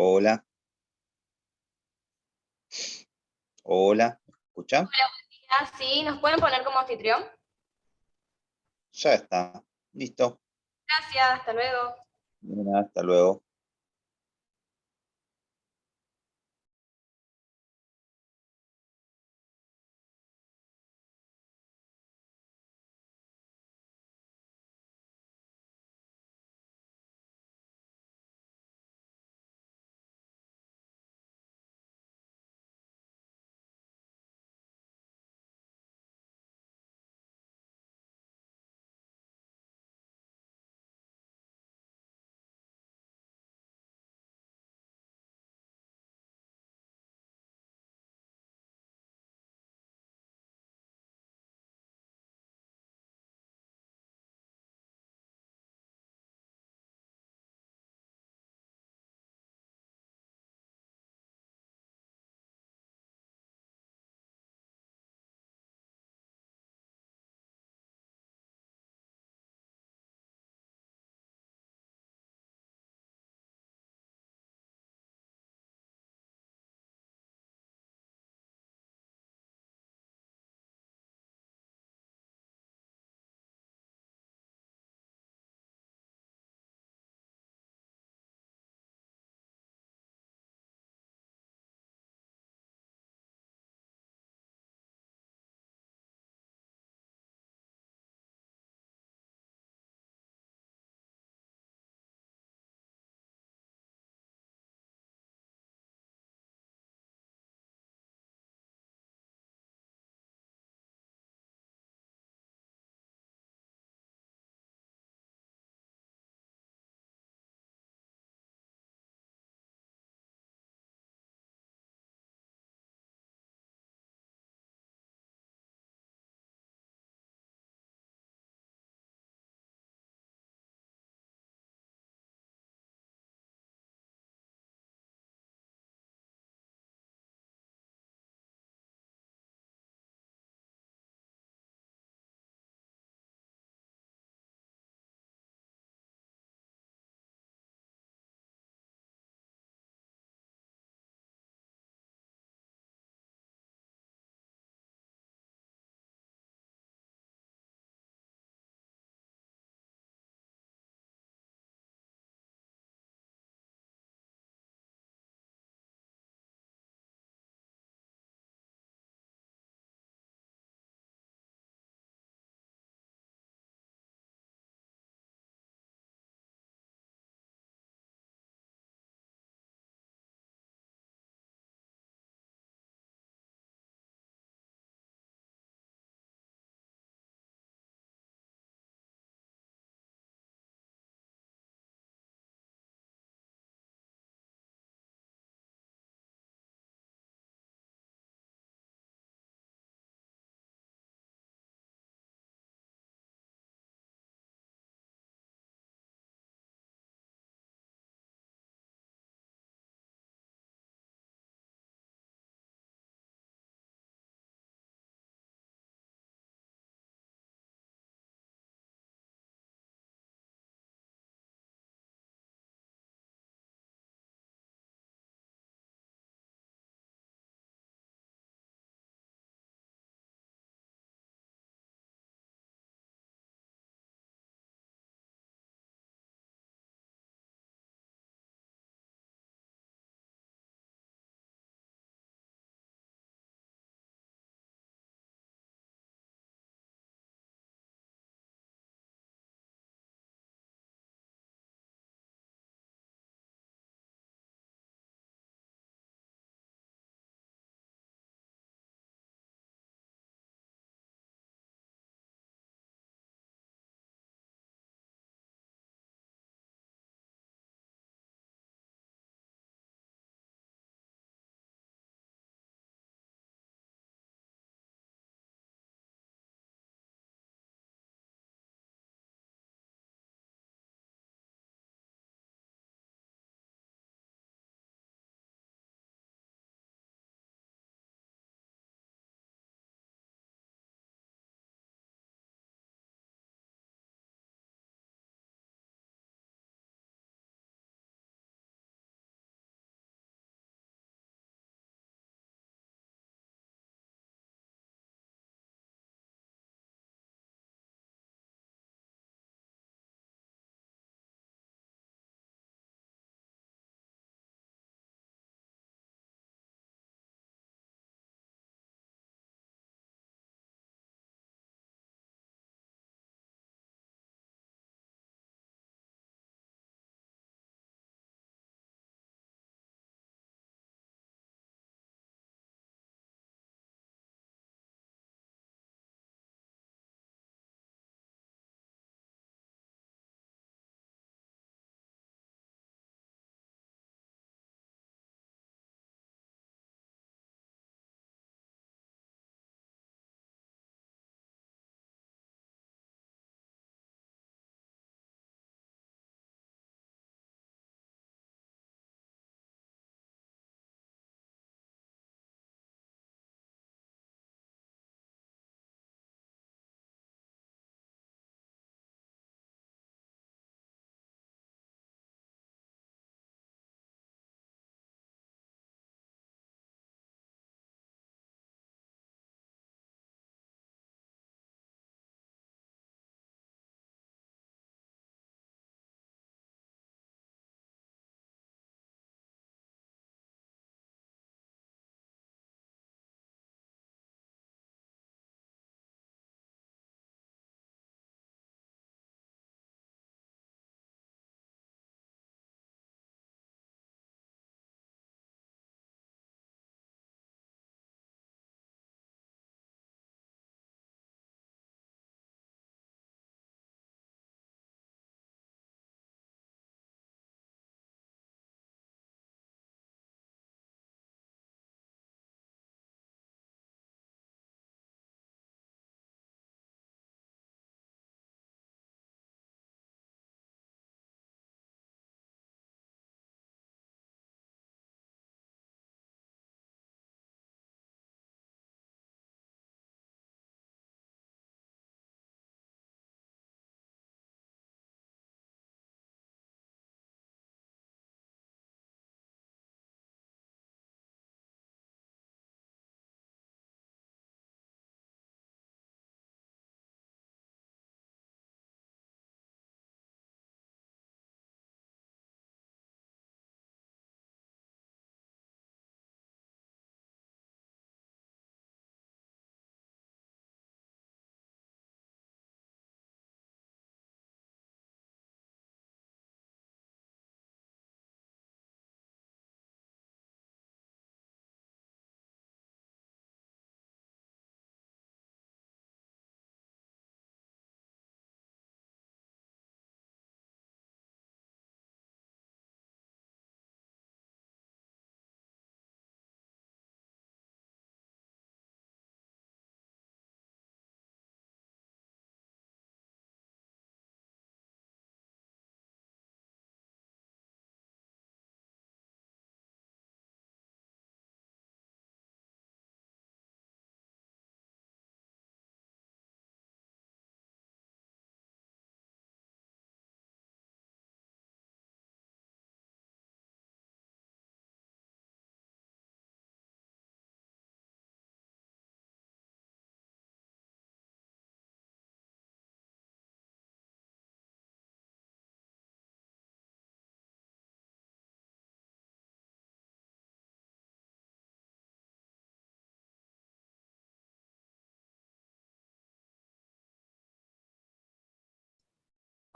Hola, hola, ¿me escucha? Ah, sí, ¿nos pueden poner como anfitrión? Ya está, listo. Gracias, hasta luego. Bueno, hasta luego.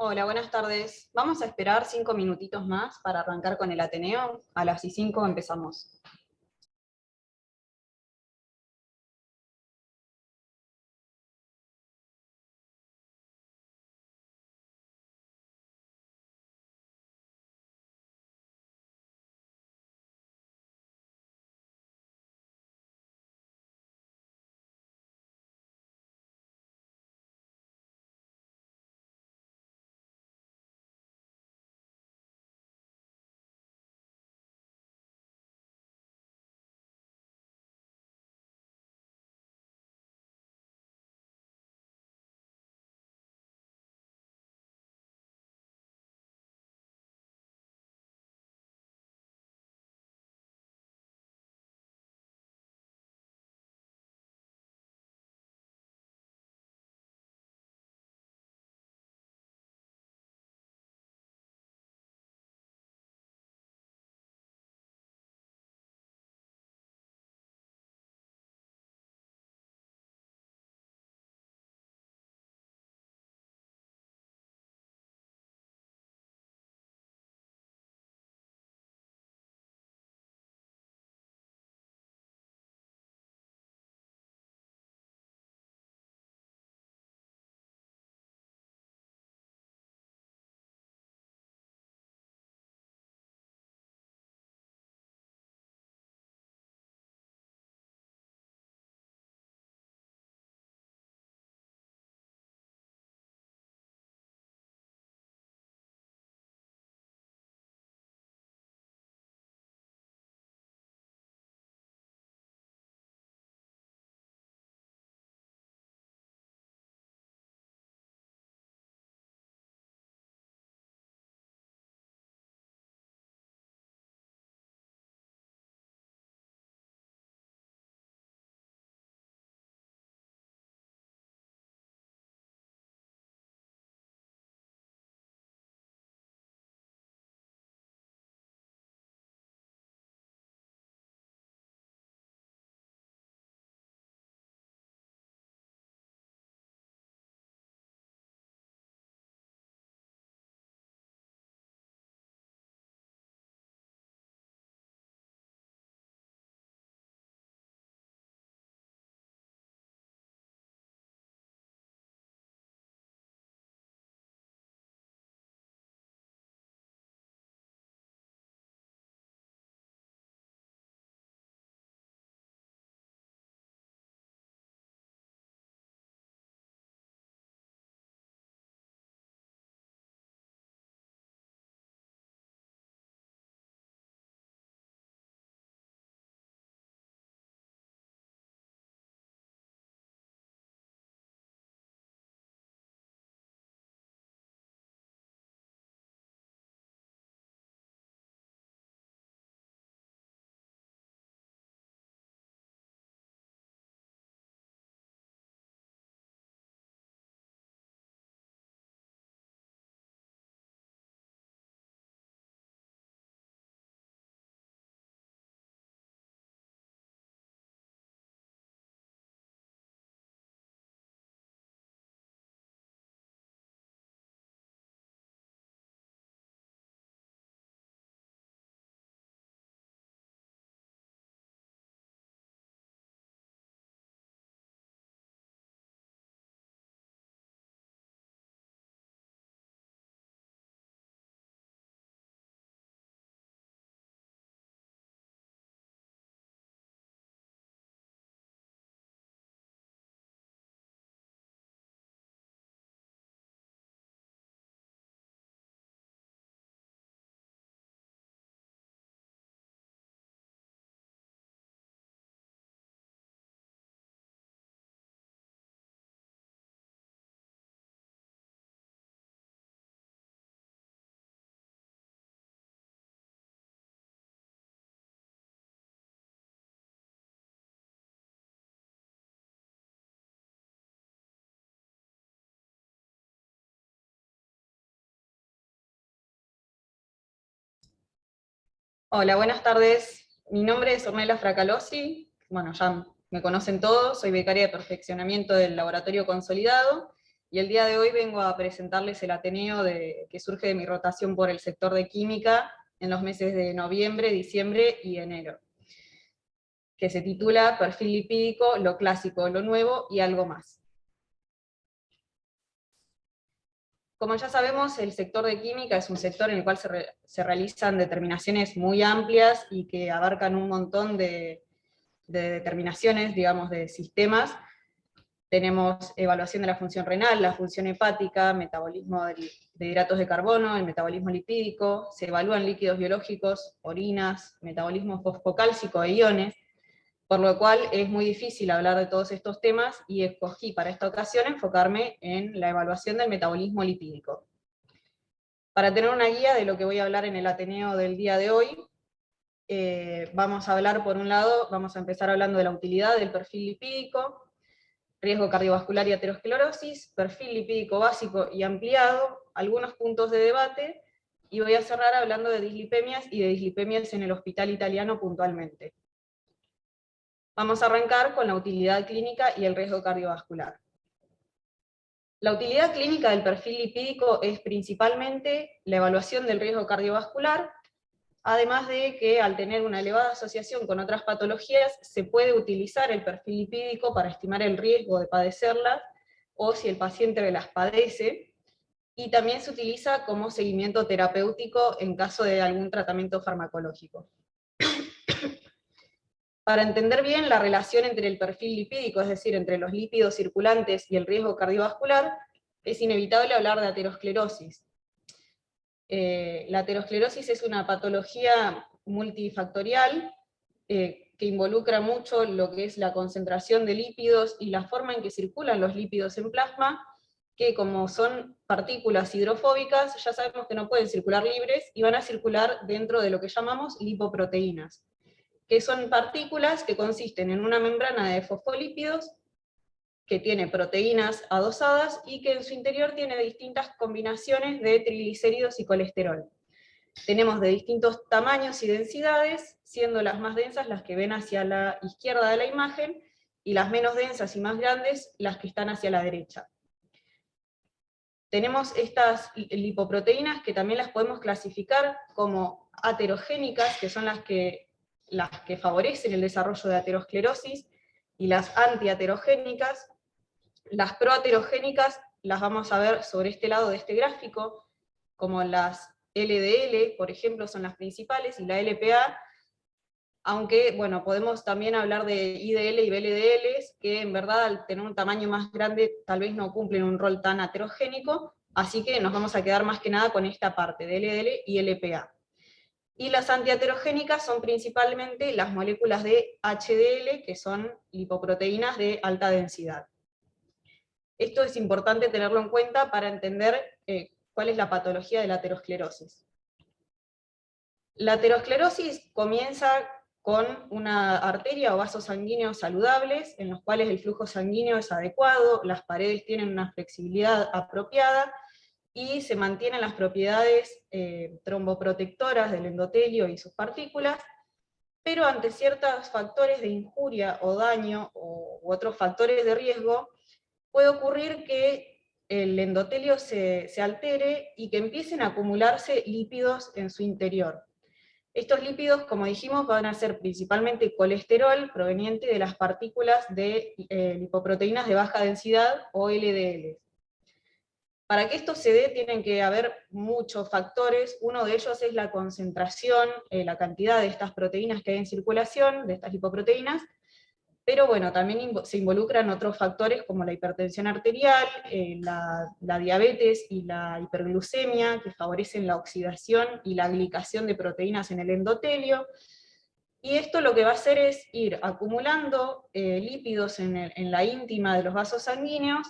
Hola, buenas tardes. Vamos a esperar 5 minutitos más para arrancar con el Ateneo. A las y 5 empezamos. Hola, buenas tardes. Mi nombre es Ornella Fracalosi. Bueno, ya me conocen todos. Soy becaria de perfeccionamiento del Laboratorio Consolidado. y el día de hoy vengo a presentarles el Ateneo que surge de mi rotación por el sector de química en los meses de noviembre, diciembre y enero, que se titula Perfil lipídico, lo clásico, lo nuevo y algo más. Como ya sabemos, el sector de química es un sector en el cual se realizan determinaciones muy amplias y que abarcan un montón de determinaciones, digamos, de sistemas. Tenemos evaluación de la función renal, la función hepática, metabolismo de hidratos de carbono, el metabolismo lipídico, se evalúan líquidos biológicos, orinas, metabolismo fosfocálcico e iones, por lo cual es muy difícil hablar de todos estos temas y escogí para esta ocasión enfocarme en la evaluación del metabolismo lipídico. Para tener una guía de lo que voy a hablar en el Ateneo del día de hoy, vamos a hablar, por un lado, vamos a empezar hablando de la utilidad del perfil lipídico, riesgo cardiovascular y aterosclerosis, perfil lipídico básico y ampliado, algunos puntos de debate, y voy a cerrar hablando de dislipemias y de dislipemias en el hospital italiano puntualmente. Vamos a arrancar con la utilidad clínica y el riesgo cardiovascular. La utilidad clínica del perfil lipídico es principalmente la evaluación del riesgo cardiovascular, además de que al tener una elevada asociación con otras patologías, se puede utilizar el perfil lipídico para estimar el riesgo de padecerlas, o si el paciente las padece, y también se utiliza como seguimiento terapéutico en caso de algún tratamiento farmacológico. Para entender bien la relación entre el perfil lipídico, es decir, entre los lípidos circulantes y el riesgo cardiovascular, es inevitable hablar de aterosclerosis. La aterosclerosis es una patología multifactorial que involucra mucho lo que es la concentración de lípidos y la forma en que circulan los lípidos en plasma, que como son partículas hidrofóbicas, ya sabemos que no pueden circular libres y van a circular dentro de lo que llamamos lipoproteínas, que son partículas que consisten en una membrana de fosfolípidos que tiene proteínas adosadas y que en su interior tiene distintas combinaciones de triglicéridos y colesterol. Tenemos de distintos tamaños y densidades, siendo las más densas las que ven hacia la izquierda de la imagen, y las menos densas y más grandes las que están hacia la derecha. Tenemos estas lipoproteínas que también las podemos clasificar como aterogénicas, que son las que favorecen el desarrollo de aterosclerosis, y las antiaterogénicas. Las proaterogénicas las vamos a ver sobre este lado de este gráfico, como las LDL, por ejemplo, son las principales, y la LPA, aunque, bueno, podemos también hablar de IDL y VLDL, que en verdad al tener un tamaño más grande tal vez no cumplen un rol tan aterogénico, así que nos vamos a quedar más que nada con esta parte de LDL y LPA. Y las antiaterogénicas son principalmente las moléculas de HDL, que son lipoproteínas de alta densidad. Esto es importante tenerlo en cuenta para entender cuál es la patología de la aterosclerosis. La aterosclerosis comienza con una arteria o vasos sanguíneos saludables, en los cuales el flujo sanguíneo es adecuado, las paredes tienen una flexibilidad apropiada, y se mantienen las propiedades tromboprotectoras del endotelio y sus partículas, pero ante ciertos factores de injuria o daño u otros factores de riesgo, puede ocurrir que el endotelio se altere y que empiecen a acumularse lípidos en su interior. Estos lípidos, como dijimos, van a ser principalmente colesterol proveniente de las partículas de lipoproteínas de baja densidad o LDL. Para que esto se dé tienen que haber muchos factores. Uno de ellos es la concentración, la cantidad de estas proteínas que hay en circulación, de estas lipoproteínas, pero bueno, también se involucran otros factores como la hipertensión arterial, la diabetes y la hiperglucemia, que favorecen la oxidación y la glicación de proteínas en el endotelio. Y esto lo que va a hacer es ir acumulando lípidos en la íntima de los vasos sanguíneos,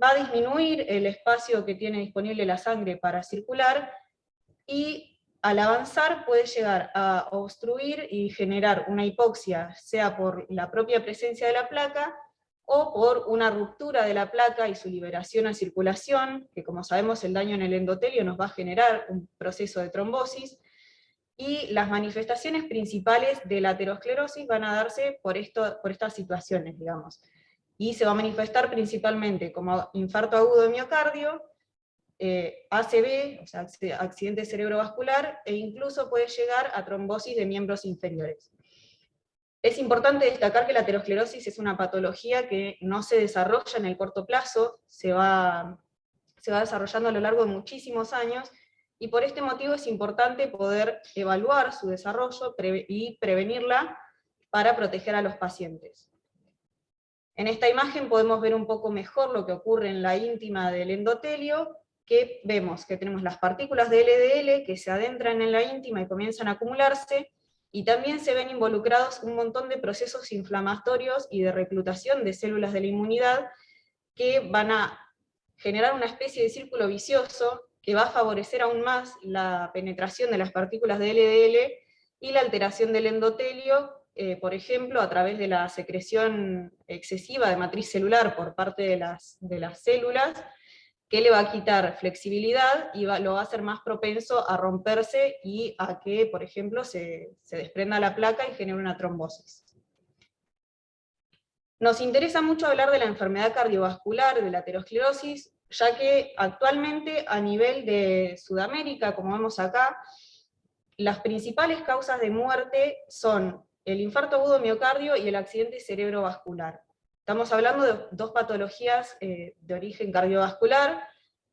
va a disminuir el espacio que tiene disponible la sangre para circular, y al avanzar puede llegar a obstruir y generar una hipoxia, sea por la propia presencia de la placa, o por una ruptura de la placa y su liberación a circulación, que como sabemos el daño en el endotelio nos va a generar un proceso de trombosis, y las manifestaciones principales de la aterosclerosis van a darse por estas situaciones, digamos. y se va a manifestar principalmente como infarto agudo de miocardio, ACV, o sea, accidente cerebrovascular, e incluso puede llegar a trombosis de miembros inferiores. Es importante destacar que la aterosclerosis es una patología que no se desarrolla en el corto plazo, se va desarrollando a lo largo de muchísimos años, y por este motivo es importante poder evaluar su desarrollo y prevenirla para proteger a los pacientes. En esta imagen podemos ver un poco mejor lo que ocurre en la íntima del endotelio, que vemos que tenemos las partículas de LDL que se adentran en la íntima y comienzan a acumularse, y también se ven involucrados un montón de procesos inflamatorios y de reclutación de células de la inmunidad que van a generar una especie de círculo vicioso que va a favorecer aún más la penetración de las partículas de LDL y la alteración del endotelio, por ejemplo, a través de la secreción excesiva de matriz celular por parte de las células, que le va a quitar flexibilidad y lo va a hacer más propenso a romperse y a que, por ejemplo, se desprenda la placa y genere una trombosis. Nos interesa mucho hablar de la enfermedad cardiovascular, de la aterosclerosis, ya que actualmente a nivel de Sudamérica, como vemos acá, las principales causas de muerte son el infarto agudo de miocardio y el accidente cerebrovascular. Estamos hablando de dos patologías de origen cardiovascular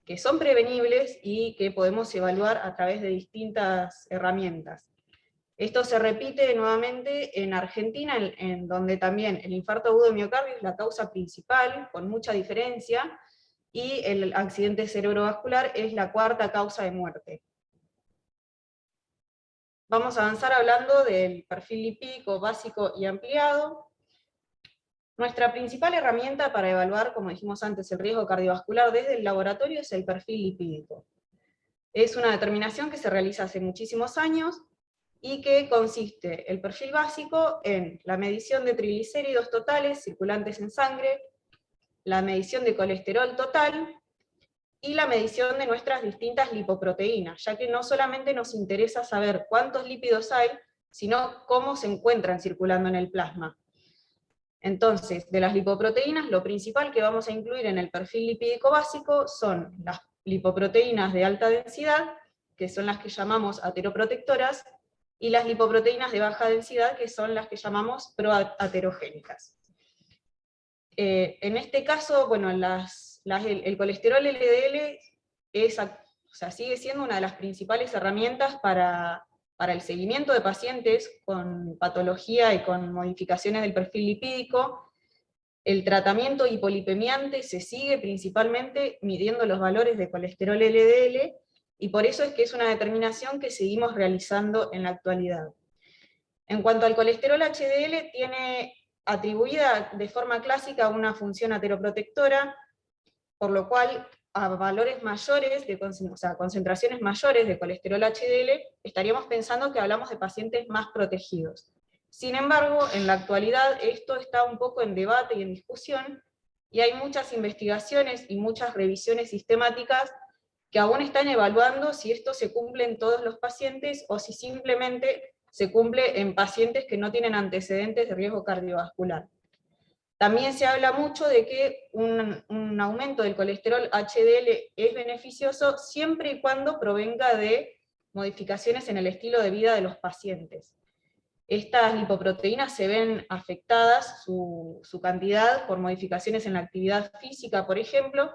que son prevenibles y que podemos evaluar a través de distintas herramientas. Esto se repite nuevamente en Argentina, en donde también el infarto agudo de miocardio es la causa principal, con mucha diferencia, y el accidente cerebrovascular es la cuarta causa de muerte. Vamos a avanzar hablando del perfil lipídico básico y ampliado. Nuestra principal herramienta para evaluar, como dijimos antes, el riesgo cardiovascular desde el laboratorio es el perfil lipídico. Es una determinación que se realiza hace muchísimos años y que consiste el perfil básico en la medición de triglicéridos totales circulantes en sangre, la medición de colesterol total y la medición de nuestras distintas lipoproteínas, ya que no solamente nos interesa saber cuántos lípidos hay, sino cómo se encuentran circulando en el plasma. Entonces, de las lipoproteínas, lo principal que vamos a incluir en el perfil lipídico básico son las lipoproteínas de alta densidad, que son las que llamamos ateroprotectoras, y las lipoproteínas de baja densidad, que son las que llamamos proaterogénicas. En este caso, bueno, el colesterol LDL sigue siendo una de las principales herramientas para el seguimiento de pacientes con patología y con modificaciones del perfil lipídico. El tratamiento hipolipemiante se sigue principalmente midiendo los valores de colesterol LDL, y por eso es que es una determinación que seguimos realizando en la actualidad. En cuanto al colesterol HDL, tiene atribuida de forma clásica una función ateroprotectora, por lo cual a valores mayores, concentraciones mayores de colesterol HDL, estaríamos pensando que hablamos de pacientes más protegidos. Sin embargo, en la actualidad esto está un poco en debate y en discusión, y hay muchas investigaciones y muchas revisiones sistemáticas que aún están evaluando si esto se cumple en todos los pacientes o si simplemente se cumple en pacientes que no tienen antecedentes de riesgo cardiovascular. También se habla mucho de que un aumento del colesterol HDL es beneficioso siempre y cuando provenga de modificaciones en el estilo de vida de los pacientes. Estas lipoproteínas se ven afectadas, su cantidad, por modificaciones en la actividad física, por ejemplo,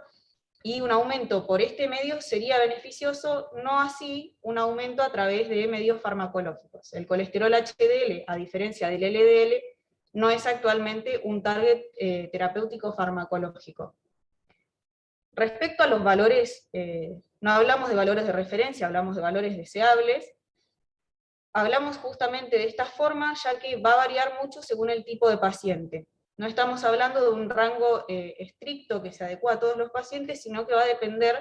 y un aumento por este medio sería beneficioso, no así un aumento a través de medios farmacológicos. El colesterol HDL, a diferencia del LDL, no es actualmente un target terapéutico farmacológico. Respecto a los valores, no hablamos de valores de referencia, hablamos de valores deseables. Hablamos justamente de esta forma, ya que va a variar mucho según el tipo de paciente. No estamos hablando de un rango estricto que se adecua a todos los pacientes, sino que va a depender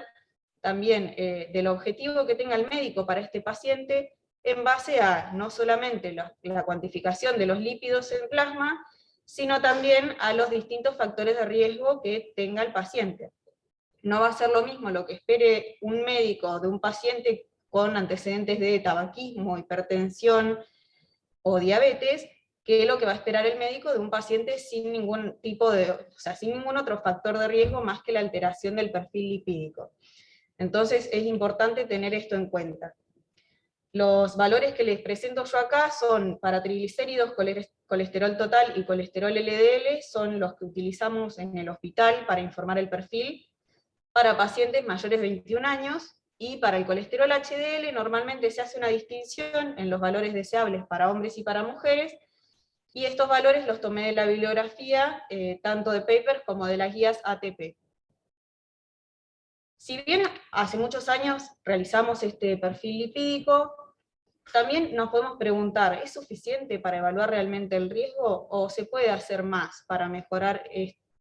también del objetivo que tenga el médico para este paciente, en base a no solamente la cuantificación de los lípidos en plasma, sino también a los distintos factores de riesgo que tenga el paciente. No va a ser lo mismo lo que espere un médico de un paciente con antecedentes de tabaquismo, hipertensión o diabetes, que lo que va a esperar el médico de un paciente sin ningún tipo de, o sea, sin ningún otro factor de riesgo más que la alteración del perfil lipídico. Entonces es importante tener esto en cuenta. Los valores que les presento yo acá son para triglicéridos, colesterol total y colesterol LDL, son los que utilizamos en el hospital para informar el perfil para pacientes mayores de 21 años, y para el colesterol HDL normalmente se hace una distinción en los valores deseables para hombres y para mujeres, y estos valores los tomé de la bibliografía, tanto de papers como de las guías ATP. Si bien hace muchos años realizamos este perfil lipídico, también nos podemos preguntar, ¿es suficiente para evaluar realmente el riesgo o se puede hacer más para mejorar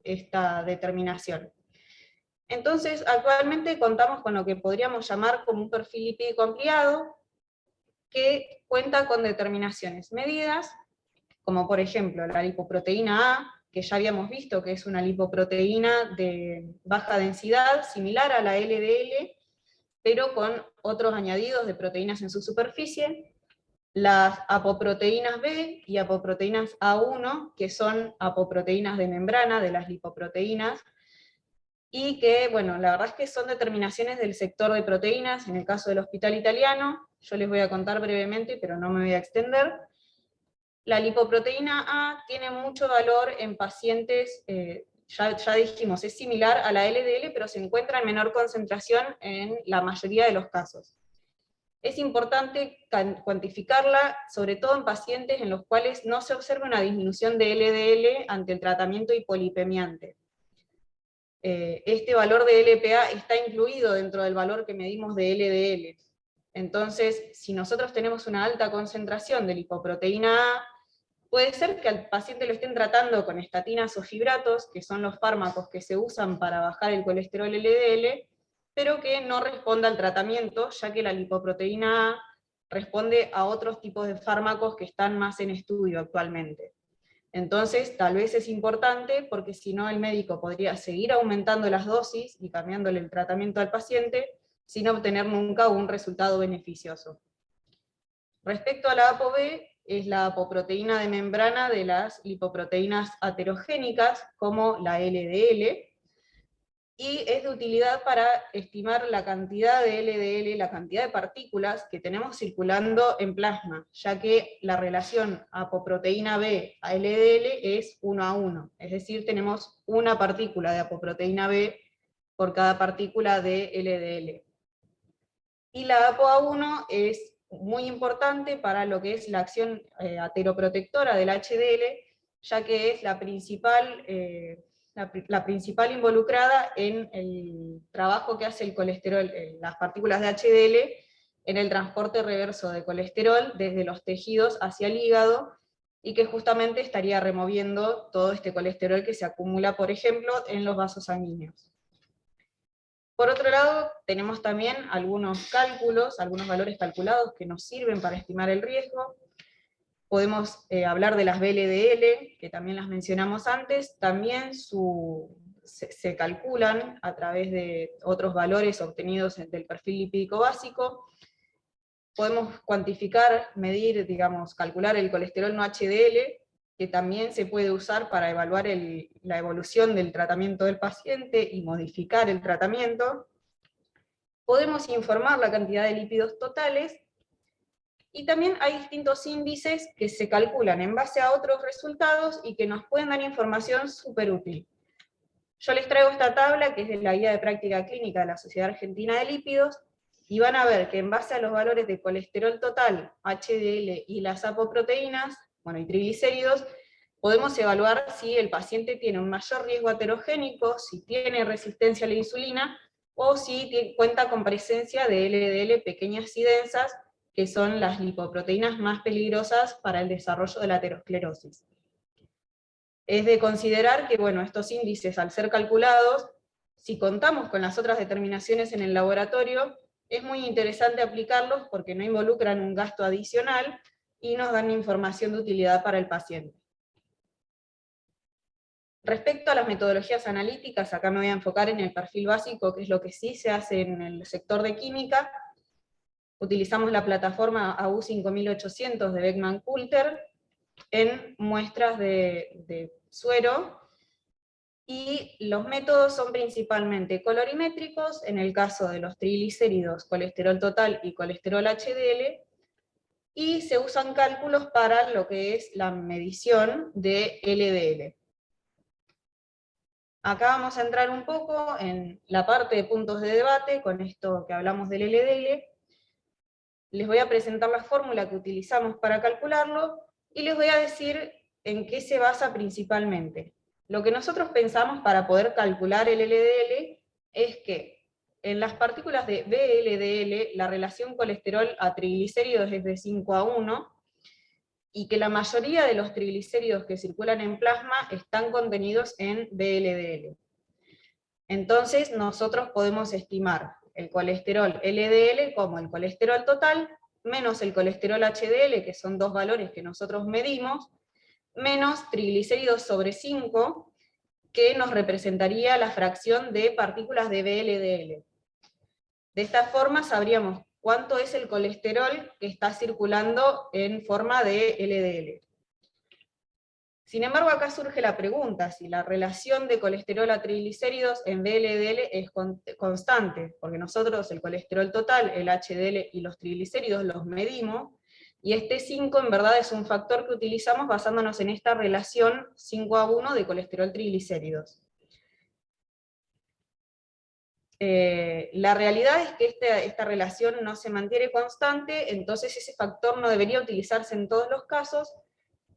esta determinación? Entonces, actualmente contamos con lo que podríamos llamar como un perfil lipídico ampliado, que cuenta con determinaciones medidas, como por ejemplo la lipoproteína A, que ya habíamos visto que es una lipoproteína de baja densidad, similar a la LDL, pero con otros añadidos de proteínas en su superficie, las apoproteínas B y apoproteínas A1, que son apoproteínas de membrana de las lipoproteínas, y que, bueno, la verdad es que son determinaciones del sector de proteínas, en el caso del Hospital Italiano, yo les voy a contar brevemente, pero no me voy a extender. La lipoproteína A tiene mucho valor en pacientes, ya dijimos, es similar a la LDL, pero se encuentra en menor concentración en la mayoría de los casos. Es importante cuantificarla, sobre todo en pacientes en los cuales no se observa una disminución de LDL ante el tratamiento hipolipemiante. Este valor de LPA está incluido dentro del valor que medimos de LDL. Entonces, si nosotros tenemos una alta concentración de lipoproteína A, puede ser que al paciente lo estén tratando con estatinas o fibratos, que son los fármacos que se usan para bajar el colesterol LDL, pero que no responda al tratamiento, ya que la lipoproteína A responde a otros tipos de fármacos que están más en estudio actualmente. Entonces, tal vez es importante, porque si no el médico podría seguir aumentando las dosis y cambiándole el tratamiento al paciente, sin obtener nunca un resultado beneficioso. Respecto a la ApoB, es la apoproteína de membrana de las lipoproteínas aterogénicas, como la LDL, y es de utilidad para estimar la cantidad de LDL, la cantidad de partículas que tenemos circulando en plasma, ya que la relación apoproteína B a LDL es 1:1, es decir, tenemos una partícula de apoproteína B por cada partícula de LDL. Y la ApoA1 es muy importante para lo que es la acción ateroprotectora del HDL, ya que es la principal involucrada en el trabajo que hace el colesterol, las partículas de HDL, en el transporte reverso de colesterol desde los tejidos hacia el hígado, y que justamente estaría removiendo todo este colesterol que se acumula, por ejemplo, en los vasos sanguíneos. Por otro lado, tenemos también algunos cálculos, algunos valores calculados que nos sirven para estimar el riesgo. Podemos hablar de las VLDL, que también las mencionamos antes, también se calculan a través de otros valores obtenidos del perfil lipídico básico. Podemos cuantificar, medir, digamos, calcular el colesterol no HDL, que también se puede usar para evaluar la evolución del tratamiento del paciente y modificar el tratamiento. Podemos informar la cantidad de lípidos totales, y también hay distintos índices que se calculan en base a otros resultados y que nos pueden dar información súper útil. Yo les traigo esta tabla, que es de la Guía de Práctica Clínica de la Sociedad Argentina de Lípidos, y van a ver que en base a los valores de colesterol total, HDL y las apoproteínas, bueno, y triglicéridos, podemos evaluar si el paciente tiene un mayor riesgo aterogénico, si tiene resistencia a la insulina, o si cuenta con presencia de LDL pequeñas y densas, que son las lipoproteínas más peligrosas para el desarrollo de la aterosclerosis. Es de considerar que, bueno, estos índices, al ser calculados, si contamos con las otras determinaciones en el laboratorio, es muy interesante aplicarlos porque no involucran un gasto adicional y nos dan información de utilidad para el paciente. Respecto a las metodologías analíticas, acá me voy a enfocar en el perfil básico, que es lo que sí se hace en el sector de química. Utilizamos la plataforma AU 5800 de Beckman Coulter, en muestras de suero, y los métodos son principalmente colorimétricos, en el caso de los triglicéridos, colesterol total y colesterol HDL, y se usan cálculos para lo que es la medición de LDL. Acá vamos a entrar un poco en la parte de puntos de debate, con esto que hablamos del LDL. Les voy a presentar la fórmula que utilizamos para calcularlo, y les voy a decir en qué se basa principalmente. Lo que nosotros pensamos para poder calcular el LDL es que en las partículas de VLDL la relación colesterol a triglicéridos es de 5:1, y que la mayoría de los triglicéridos que circulan en plasma están contenidos en VLDL. Entonces nosotros podemos estimar el colesterol LDL como el colesterol total, menos el colesterol HDL, que son dos valores que nosotros medimos, menos triglicéridos sobre 5, que nos representaría la fracción de partículas de VLDL. De esta forma sabríamos cuánto es el colesterol que está circulando en forma de LDL. Sin embargo, acá surge la pregunta si la relación de colesterol a triglicéridos en VLDL es constante, porque nosotros el colesterol total, el HDL y los triglicéridos los medimos, y este 5 en verdad es un factor que utilizamos basándonos en esta relación 5:1 de colesterol triglicéridos. La realidad es que esta relación no se mantiene constante, entonces ese factor no debería utilizarse en todos los casos,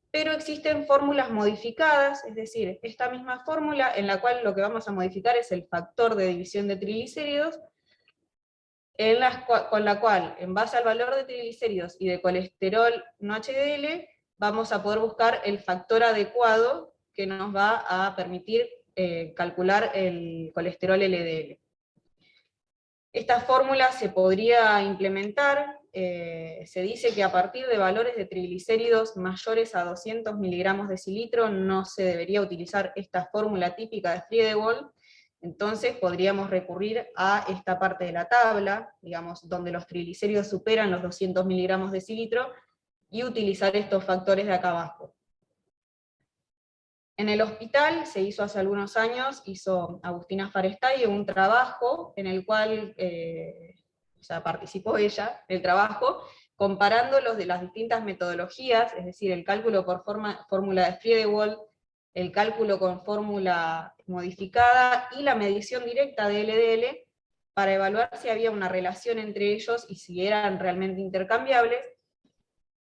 pero existen fórmulas modificadas, es decir, esta misma fórmula en la cual lo que vamos a modificar es el factor de división de triglicéridos, con la cual, en base al valor de triglicéridos y de colesterol no HDL, vamos a poder buscar el factor adecuado que nos va a permitir calcular el colesterol LDL. Esta fórmula se podría implementar, se dice que a partir de valores de triglicéridos mayores a 200 miligramos decilitro no se debería utilizar esta fórmula típica de Friedewald, entonces podríamos recurrir a esta parte de la tabla, digamos, donde los triglicéridos superan los 200 miligramos decilitro, y utilizar estos factores de acá abajo. En el hospital se hizo hace algunos años, hizo Agustina Farestay un trabajo en el cual participó ella del trabajo, comparando los de las distintas metodologías, es decir, el cálculo por fórmula de Friedewald, el cálculo con fórmula modificada y la medición directa de LDL, para evaluar si había una relación entre ellos y si eran realmente intercambiables.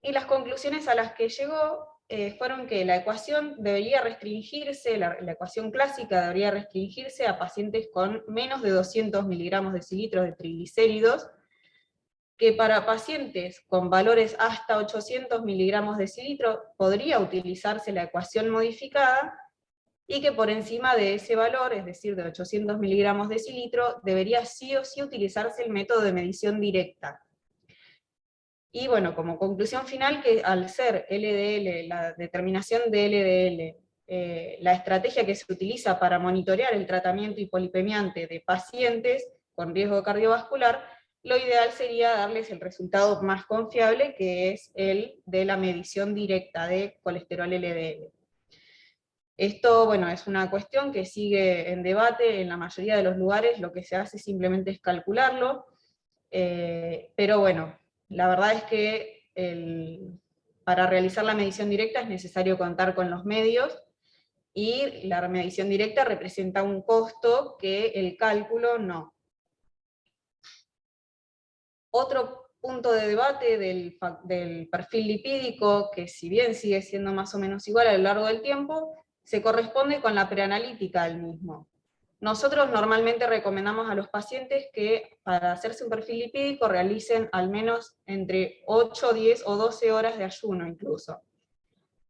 Y las conclusiones a las que llegó fueron que la ecuación debería restringirse, la ecuación clásica debería restringirse a pacientes con menos de 200 miligramos decilitros de triglicéridos, que para pacientes con valores hasta 800 miligramos decilitro podría utilizarse la ecuación modificada, y que por encima de ese valor, es decir, de 800 miligramos decilitro, debería sí o sí utilizarse el método de medición directa. Y bueno, como conclusión final, que al ser LDL, la determinación de LDL, la estrategia que se utiliza para monitorear el tratamiento hipolipemiante de pacientes con riesgo cardiovascular, lo ideal sería darles el resultado más confiable, que es el de la medición directa de colesterol LDL. Esto, bueno, es una cuestión que sigue en debate en la mayoría de los lugares. Lo que se hace simplemente es calcularlo, pero bueno, la verdad es que para realizar la medición directa es necesario contar con los medios, y la medición directa representa un costo que el cálculo no. Otro punto de debate del perfil lipídico, que si bien sigue siendo más o menos igual a lo largo del tiempo, se corresponde con la preanalítica del mismo. Nosotros normalmente recomendamos a los pacientes que para hacerse un perfil lipídico realicen al menos entre 8, 10 o 12 horas de ayuno incluso.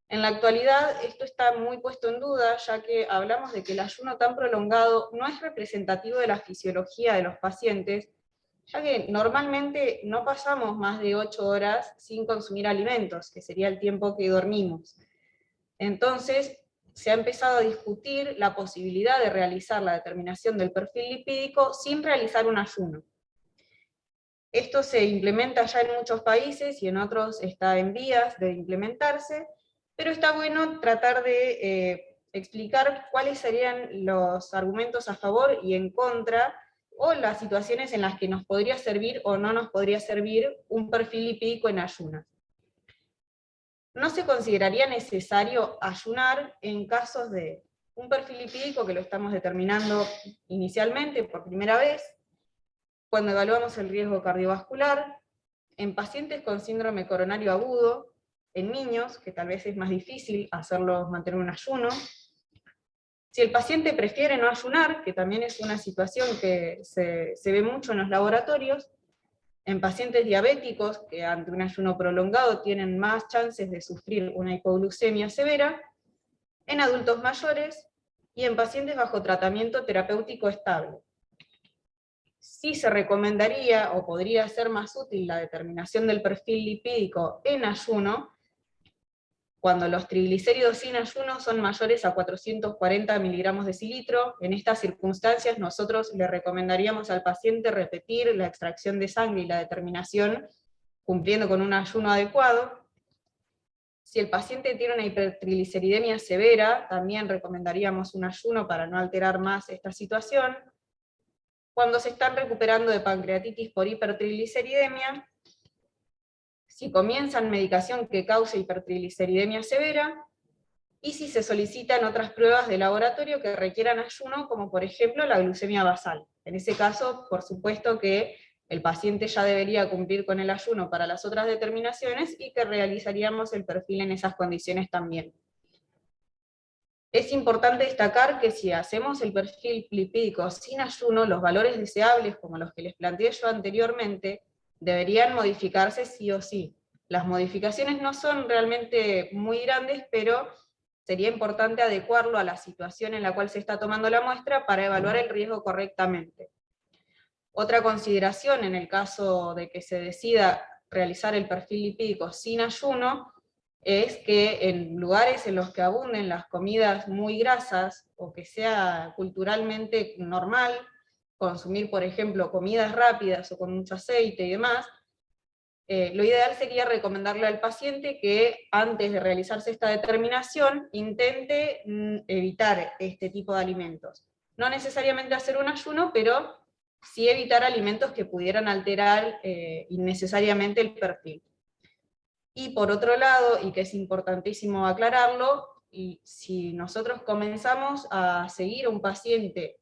En la actualidad esto está muy puesto en duda, ya que hablamos de que el ayuno tan prolongado no es representativo de la fisiología de los pacientes, ya que normalmente no pasamos más de 8 horas sin consumir alimentos, que sería el tiempo que dormimos. Entonces, se ha empezado a discutir la posibilidad de realizar la determinación del perfil lipídico sin realizar un ayuno. Esto se implementa ya en muchos países y en otros está en vías de implementarse, pero está bueno tratar de explicar cuáles serían los argumentos a favor y en contra, o las situaciones en las que nos podría servir o no nos podría servir un perfil lipídico en ayunas. No se consideraría necesario ayunar en casos de un perfil lipídico que lo estamos determinando inicialmente por primera vez, cuando evaluamos el riesgo cardiovascular, en pacientes con síndrome coronario agudo, en niños, que tal vez es más difícil hacerlos mantener un ayuno. Si el paciente prefiere no ayunar, que también es una situación que se ve mucho en los laboratorios, en pacientes diabéticos, que ante un ayuno prolongado tienen más chances de sufrir una hipoglucemia severa, en adultos mayores y en pacientes bajo tratamiento terapéutico estable. Sí se recomendaría o podría ser más útil la determinación del perfil lipídico en ayuno cuando los triglicéridos sin ayuno son mayores a 440 miligramos decilitro. En estas circunstancias nosotros le recomendaríamos al paciente repetir la extracción de sangre y la determinación cumpliendo con un ayuno adecuado. Si el paciente tiene una hipertrigliceridemia severa, también recomendaríamos un ayuno para no alterar más esta situación. Cuando se están recuperando de pancreatitis por hipertrigliceridemia, si comienzan medicación que cause hipertrigliceridemia severa, y si se solicitan otras pruebas de laboratorio que requieran ayuno, como por ejemplo la glucemia basal. En ese caso, por supuesto que el paciente ya debería cumplir con el ayuno para las otras determinaciones y que realizaríamos el perfil en esas condiciones también. Es importante destacar que si hacemos el perfil lipídico sin ayuno, los valores deseables, como los que les planteé yo anteriormente, deberían modificarse sí o sí. Las modificaciones no son realmente muy grandes, pero sería importante adecuarlo a la situación en la cual se está tomando la muestra para evaluar el riesgo correctamente. Otra consideración en el caso de que se decida realizar el perfil lipídico sin ayuno es que en lugares en los que abunden las comidas muy grasas o que sea culturalmente normal consumir, por ejemplo, comidas rápidas o con mucho aceite y demás, lo ideal sería recomendarle al paciente que antes de realizarse esta determinación intente evitar este tipo de alimentos. No necesariamente hacer un ayuno, pero sí evitar alimentos que pudieran alterar innecesariamente el perfil. Y por otro lado, y que es importantísimo aclararlo, y si nosotros comenzamos a seguir a un paciente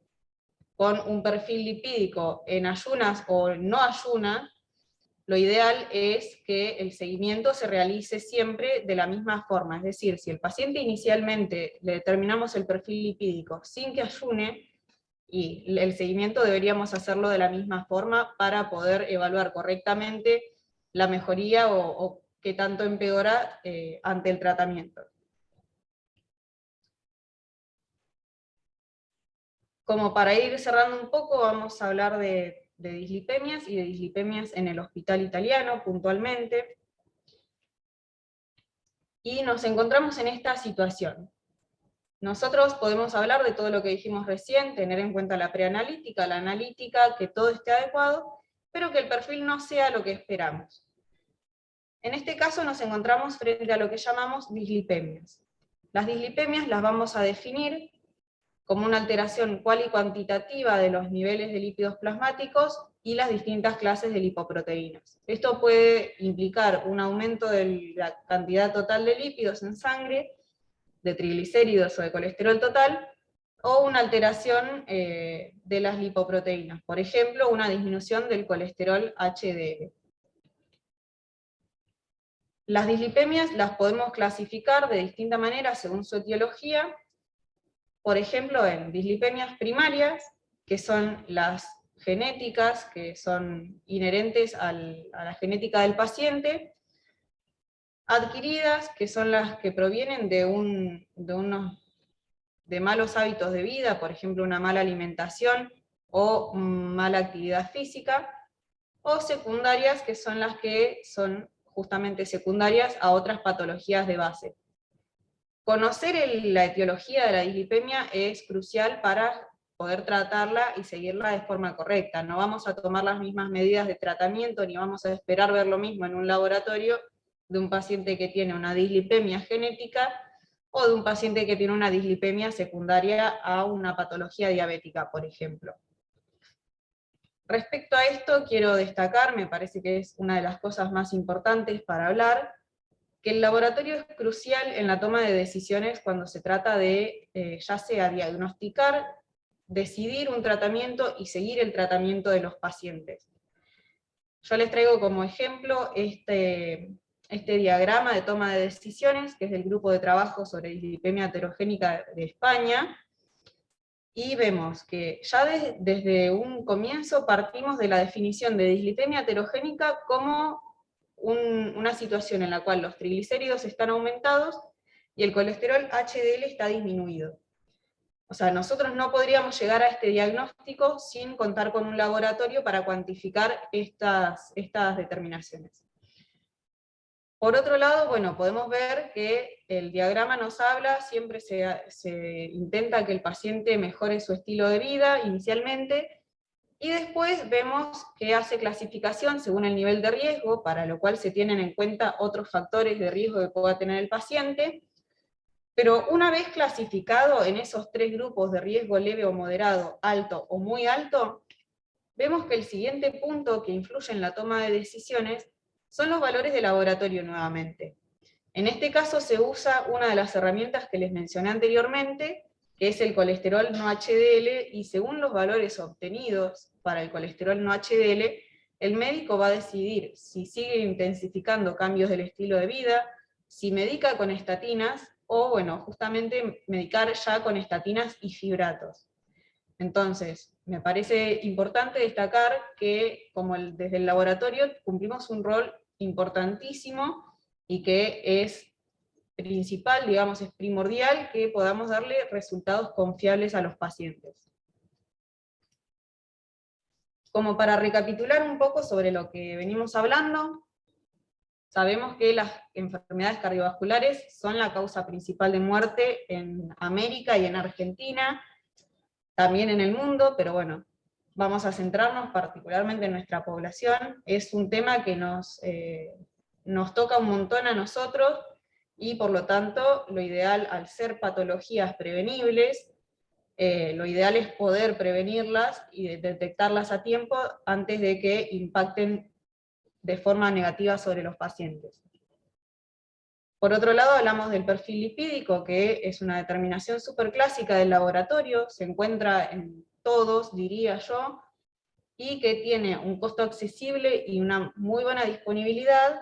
con un perfil lipídico en ayunas o no ayunas, lo ideal es que el seguimiento se realice siempre de la misma forma. Es decir, si el paciente inicialmente le determinamos el perfil lipídico sin que ayune, y el seguimiento deberíamos hacerlo de la misma forma para poder evaluar correctamente la mejoría o qué tanto empeora ante el tratamiento. Como para ir cerrando un poco, vamos a hablar de dislipemias y de dislipemias en el hospital italiano puntualmente. Y nos encontramos en esta situación. Nosotros podemos hablar de todo lo que dijimos recién, tener en cuenta la preanalítica, la analítica, que todo esté adecuado, pero que el perfil no sea lo que esperamos. En este caso nos encontramos frente a lo que llamamos dislipemias. Las dislipemias las vamos a definir como una alteración cual y cuantitativa de los niveles de lípidos plasmáticos y las distintas clases de lipoproteínas. Esto puede implicar un aumento de la cantidad total de lípidos en sangre, de triglicéridos o de colesterol total, o una alteración de las lipoproteínas, por ejemplo, una disminución del colesterol HDL. Las dislipemias las podemos clasificar de distinta manera según su etiología, por ejemplo, en dislipemias primarias, que son las genéticas, que son inherentes a la genética del paciente, adquiridas, que son las que provienen de malos hábitos de vida, por ejemplo, una mala alimentación o mala actividad física, o secundarias, que son las que son justamente secundarias a otras patologías de base. Conocer la etiología de la dislipemia es crucial para poder tratarla y seguirla de forma correcta. No vamos a tomar las mismas medidas de tratamiento, ni vamos a esperar ver lo mismo en un laboratorio de un paciente que tiene una dislipemia genética o de un paciente que tiene una dislipemia secundaria a una patología diabética, por ejemplo. Respecto a esto, quiero destacar, me parece que es una de las cosas más importantes para hablar, que el laboratorio es crucial en la toma de decisiones cuando se trata de, ya sea diagnosticar, decidir un tratamiento y seguir el tratamiento de los pacientes. Yo les traigo como ejemplo este diagrama de toma de decisiones, que es del Grupo de Trabajo sobre Dislipemia Heterogénica de España, y vemos que ya desde un comienzo partimos de la definición de dislipemia heterogénica como una situación en la cual los triglicéridos están aumentados y el colesterol HDL está disminuido. O sea, nosotros no podríamos llegar a este diagnóstico sin contar con un laboratorio para cuantificar estas determinaciones. Por otro lado, bueno, podemos ver que el diagrama nos habla, siempre se intenta que el paciente mejore su estilo de vida inicialmente, y después vemos que hace clasificación según el nivel de riesgo, para lo cual se tienen en cuenta otros factores de riesgo que pueda tener el paciente, pero una vez clasificado en esos tres grupos de riesgo leve o moderado, alto o muy alto, vemos que el siguiente punto que influye en la toma de decisiones son los valores de laboratorio nuevamente. En este caso se usa una de las herramientas que les mencioné anteriormente, que es el colesterol no HDL, y según los valores obtenidos para el colesterol no HDL, el médico va a decidir si sigue intensificando cambios del estilo de vida, si medica con estatinas, o bueno, justamente medicar ya con estatinas y fibratos. Entonces, me parece importante destacar que desde el laboratorio cumplimos un rol importantísimo y que es principal, digamos, es primordial que podamos darle resultados confiables a los pacientes. Como para recapitular un poco sobre lo que venimos hablando, sabemos que las enfermedades cardiovasculares son la causa principal de muerte en América y en Argentina, también en el mundo, pero bueno, vamos a centrarnos particularmente en nuestra población. Es un tema que nos toca un montón a nosotros, y por lo tanto, lo ideal, al ser patologías prevenibles, lo ideal es poder prevenirlas y detectarlas a tiempo antes de que impacten de forma negativa sobre los pacientes. Por otro lado, hablamos del perfil lipídico, que es una determinación súper clásica del laboratorio, se encuentra en todos, diría yo, y que tiene un costo accesible y una muy buena disponibilidad,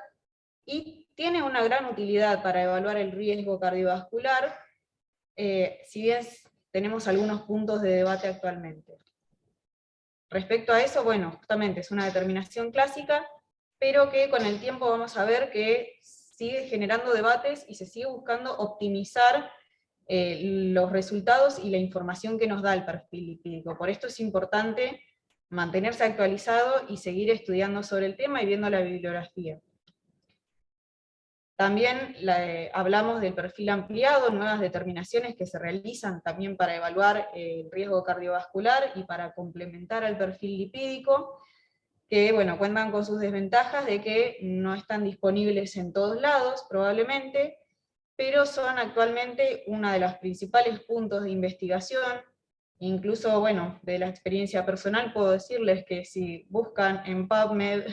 y tiene una gran utilidad para evaluar el riesgo cardiovascular, si bien tenemos algunos puntos de debate actualmente. Respecto a eso, bueno, justamente es una determinación clásica, pero que con el tiempo vamos a ver que sigue generando debates y se sigue buscando optimizar los resultados y la información que nos da el perfil lipídico. Por esto es importante mantenerse actualizado y seguir estudiando sobre el tema y viendo la bibliografía. También hablamos del perfil ampliado, nuevas determinaciones que se realizan también para evaluar el riesgo cardiovascular y para complementar al perfil lipídico, que bueno, cuentan con sus desventajas de que no están disponibles en todos lados, probablemente, pero son actualmente uno de los principales puntos de investigación. Incluso, bueno, de la experiencia personal puedo decirles que si buscan en PubMed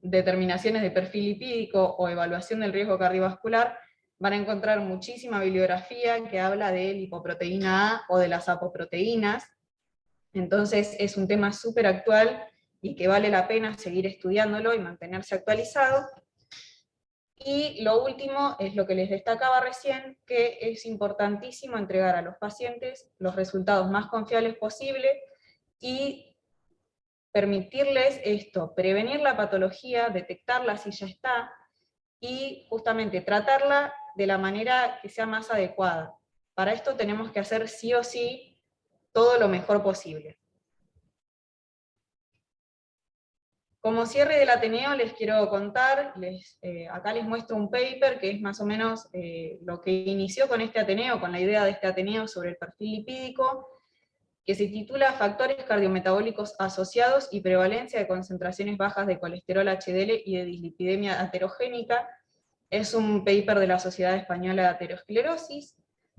determinaciones de perfil lipídico o evaluación del riesgo cardiovascular, van a encontrar muchísima bibliografía que habla de lipoproteína A o de las apoproteínas. Entonces es un tema súper actual y que vale la pena seguir estudiándolo y mantenerse actualizado. Y lo último es lo que les destacaba recién, que es importantísimo entregar a los pacientes los resultados más confiables posibles y permitirles esto, prevenir la patología, detectarla si ya está, y justamente tratarla de la manera que sea más adecuada. Para esto tenemos que hacer sí o sí todo lo mejor posible. Como cierre del Ateneo les quiero contar, acá les muestro un paper que es más o menos lo que inició con este Ateneo, con la idea de este Ateneo sobre el perfil lipídico, que se titula Factores cardiometabólicos asociados y prevalencia de concentraciones bajas de colesterol HDL y de dislipidemia heterogénica, Es un paper de la Sociedad Española de Aterosclerosis,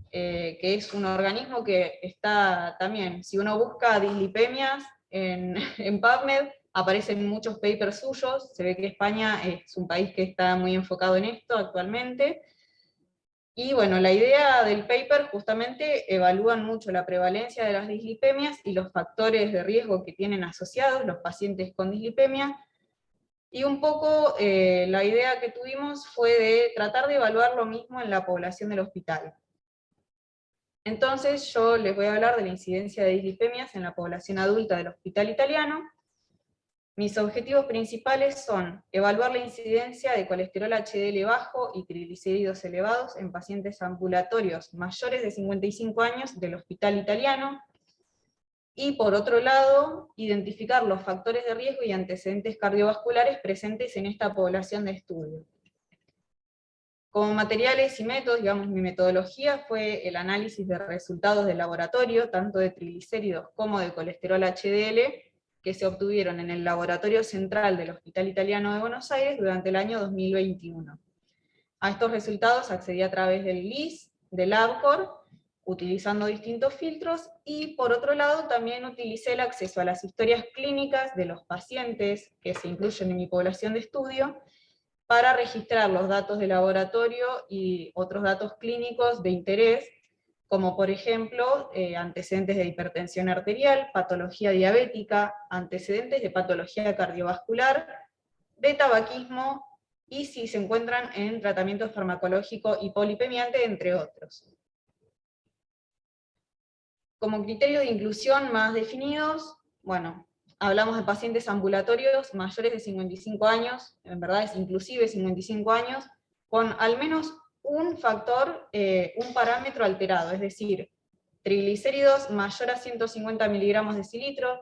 que es un organismo que está también, si uno busca dislipemias en PubMed, aparecen muchos papers suyos. Se ve que España es un país que está muy enfocado en esto actualmente. Y bueno, la idea del paper justamente evalúan mucho la prevalencia de las dislipemias y los factores de riesgo que tienen asociados los pacientes con dislipemia. Y un poco la idea que tuvimos fue de tratar de evaluar lo mismo en la población del hospital. Entonces yo les voy a hablar de la incidencia de dislipemias en la población adulta del hospital italiano. Mis objetivos principales son evaluar la incidencia de colesterol HDL bajo y triglicéridos elevados en pacientes ambulatorios mayores de 55 años del hospital italiano, y por otro lado, identificar los factores de riesgo y antecedentes cardiovasculares presentes en esta población de estudio. Como materiales y métodos, digamos, mi metodología fue el análisis de resultados de laboratorio, tanto de triglicéridos como de colesterol HDL, que se obtuvieron en el Laboratorio Central del Hospital Italiano de Buenos Aires durante el año 2021. A estos resultados accedí a través del LIS, del LabCorp, utilizando distintos filtros, y por otro lado también utilicé el acceso a las historias clínicas de los pacientes que se incluyen en mi población de estudio, para registrar los datos de laboratorio y otros datos clínicos de interés, como por ejemplo antecedentes de hipertensión arterial, patología diabética, antecedentes de patología cardiovascular, de tabaquismo, y si se encuentran en tratamiento farmacológico hipolipemiante, entre otros. Como criterio de inclusión más definidos, bueno, hablamos de pacientes ambulatorios mayores de 55 años, en verdad es inclusive 55 años, con al menos un factor, un parámetro alterado, es decir, triglicéridos mayor a 150 miligramos decilitro,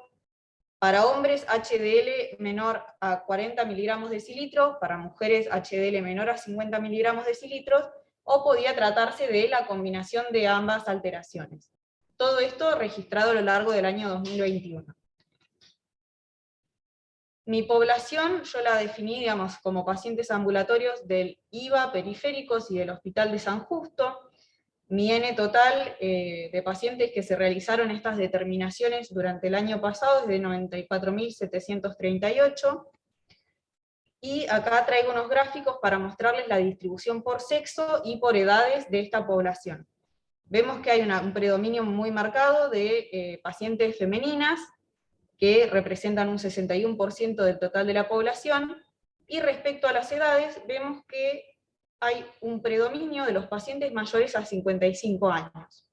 para hombres HDL menor a 40 miligramos decilitro, para mujeres HDL menor a 50 miligramos decilitros, o podía tratarse de la combinación de ambas alteraciones. Todo esto registrado a lo largo del año 2021. Mi población yo la definí, digamos, como pacientes ambulatorios del IVA periféricos y del Hospital de San Justo. Mi N total de pacientes que se realizaron estas determinaciones durante el año pasado es de 94.738. Y acá traigo unos gráficos para mostrarles la distribución por sexo y por edades de esta población. Vemos que hay un predominio muy marcado de pacientes femeninas, que representan un 61% del total de la población, y respecto a las edades, vemos que hay un predominio de los pacientes mayores a 55 años.